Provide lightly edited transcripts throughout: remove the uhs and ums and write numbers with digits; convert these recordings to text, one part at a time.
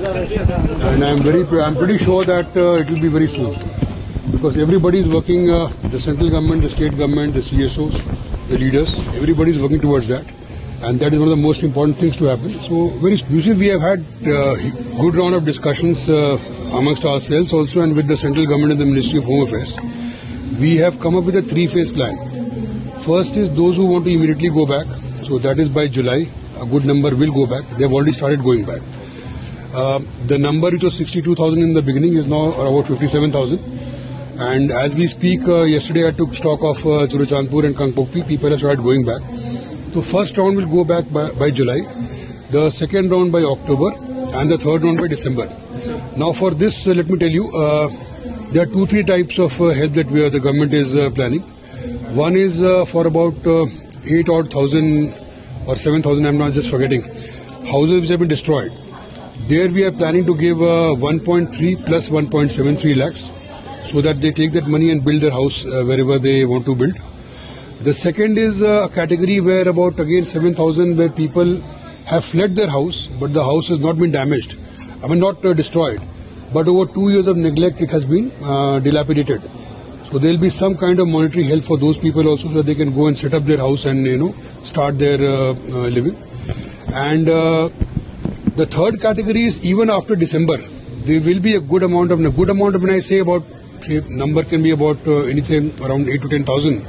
and I'm pretty sure that it will be very soon, because everybody is working. The central government, the state government, the CSOs, the leaders, everybody is working towards that, and that is one of the most important things to happen. So usually we have had good round of discussions amongst ourselves also, and with the central government and the Ministry of Home Affairs. We have come up with a 3-phase plan. First is those who want to immediately go back. So that is by July, a good number will go back. They have already started going back. The number which was 62,000 in the beginning is now about 57,000. And as we speak, yesterday I took stock of Churachandpur and Kangpokpi. People have started going back. So first round will go back by July, the second round by October, and the third round by December. Now for this, let me tell you, there are 2-3 types of help that the government is planning. One is for about 8,000 or 7,000, I'm not just forgetting, houses which have been destroyed. There we are planning to give 1.3 plus 1.73 lakhs, so that they take that money and build their house wherever they want to build. The second is a category where about again 7,000 where people have fled their house, but the house has not been damaged. I mean not destroyed, but over 2 years of neglect it has been dilapidated. So there will be some kind of monetary help for those people also, so that they can go and set up their house and start their living. And the third category is even after December, there will be a good amount of when I say about, number can be about anything around 8 to 10,000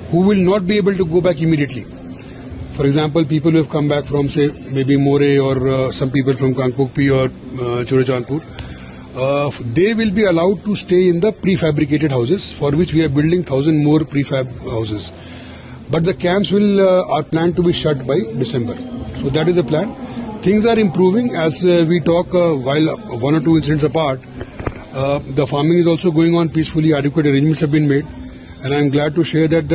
who will not be able to go back immediately. For example, people who have come back from say maybe More or some people from Kangpokpi or Churachandpur, they will be allowed to stay in the prefabricated houses, for which we are building 1,000 more prefab houses. But the camps are planned to be shut by December. So that is the plan. Things are improving as we talk while 1 or 2 incidents apart. The farming is also going on peacefully. Adequate arrangements have been made. And I am glad to share that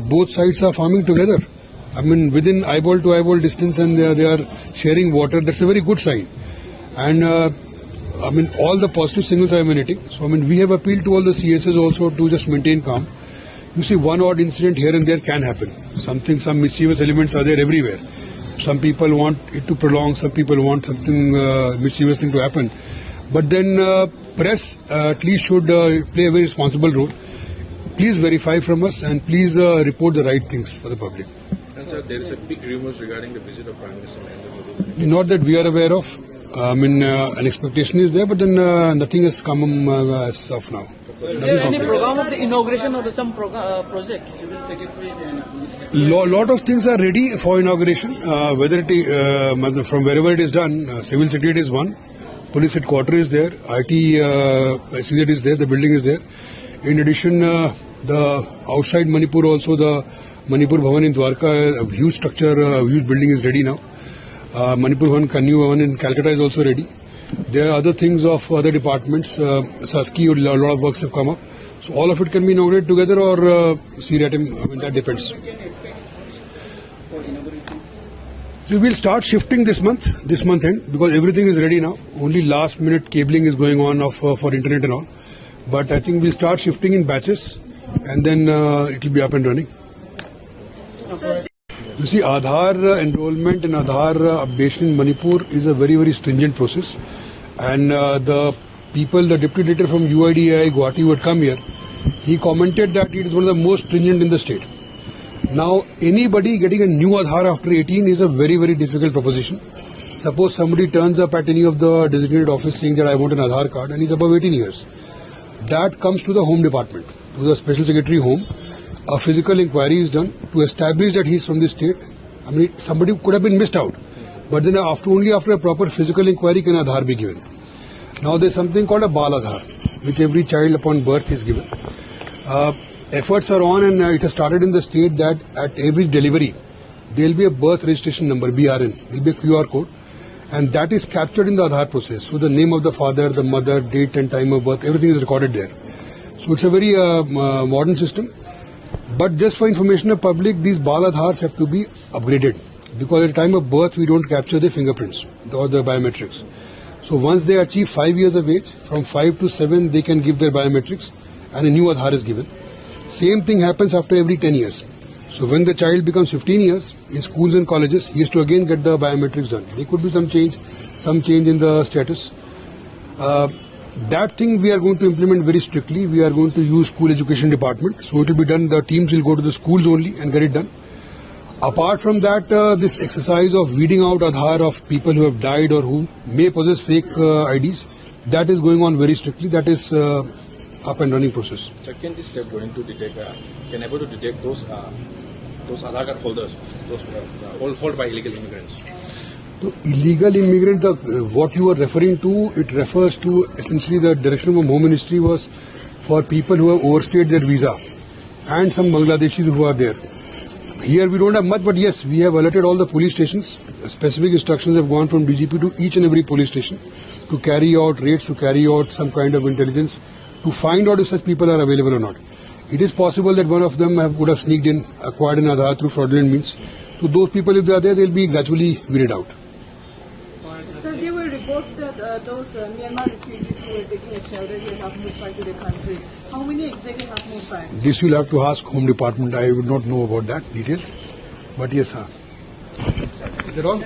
both sides are farming together. I mean within eyeball to eyeball distance, and they are sharing water. That's a very good sign. And I mean all the positive signals are emanating. So I mean we have appealed to all the CSs also to just maintain calm. You see, one odd incident here and there can happen. Some mischievous elements are there everywhere. Some people want it to prolong, some people want something mischievous thing to happen. But then press at least should play a very responsible role. Please verify from us and please report the right things for the public. And sir, there is a big rumors regarding the visit of Prime Minister Narendra Modi. Not that we are aware of. I mean, an expectation is there, but then nothing has come as of now. Is there any program of the inauguration of some project? Civil Secretary? Lot of things are ready for inauguration. Whether it from wherever it is done, Civil Secretary is one, Police Headquarters is there, IT SEZ is there, the building is there. In addition, the outside Manipur also, the Manipur Bhavan in Dwarka, a huge structure, a huge building is ready now. Manipur Bhavan, Kanyu Bhavan in Calcutta is also ready. There are other things of other departments. Saski, a lot of works have come up. So all of it can be inaugurated together or seriatim. I mean that depends. So we'll start shifting this month end, because everything is ready now. Only last minute cabling is going on for internet and all. But I think we'll start shifting in batches, and then it will be up and running. You see, Aadhaar enrollment and Aadhaar updation in Manipur is a very, very stringent process. And the deputy director from UIDAI Guwahati who had come here, he commented that it is one of the most stringent in the state. Now, anybody getting a new Aadhaar after 18 is a very, very difficult proposition. Suppose somebody turns up at any of the designated office saying that I want an Aadhaar card and he's above 18 years. That comes to the Home Department, to the Special Secretary Home. A physical inquiry is done to establish that he is from the state. I mean, somebody could have been missed out. But then only after a proper physical inquiry can Aadhaar be given. Now there is something called a Bal Aadhaar, which every child upon birth is given. Efforts are on, and it has started in the state that at every delivery, there will be a birth registration number, BRN. There will be a QR code. And that is captured in the Aadhaar process. So the name of the father, the mother, date and time of birth, everything is recorded there. So it's a very modern system. But just for information of public, these Bal Aadhaars have to be upgraded, because at the time of birth we don't capture their fingerprints or the biometrics. So once they achieve 5 years of age, from 5 to 7 they can give their biometrics and a new Aadhaar is given. Same thing happens after every 10 years. So when the child becomes 15 years in schools and colleges, he has to again get the biometrics done. There could be some change in the status. That thing we are going to implement very strictly. We are going to use school education department. So it will be done. The teams will go to the schools only and get it done. Apart from that, this exercise of weeding out Aadhaar of people who have died or who may possess fake IDs, that is going on very strictly. That is up and running process. So can this step going to detect, can able to detect those Aadhaar card holders, those hold by illegal immigrants? So illegal immigrant, what you are referring to, it refers to essentially the direction from Home Ministry was for people who have overstayed their visa and some Bangladeshis who are there. Here we don't have much, but yes, we have alerted all the police stations. Specific instructions have gone from DGP to each and every police station to carry out raids, to carry out some kind of intelligence, to find out if such people are available or not. It is possible that one of them would have sneaked in, acquired an Aadhaar through fraudulent means. So those people, if they are there, they'll be gradually weeded out. So there were reports that those Myanmar refugees who were taking a shelter here have moved back to the country. How many exactly have moved back? This you'll have to ask Home Department. I would not know about that details. But yes, sir. Is that all?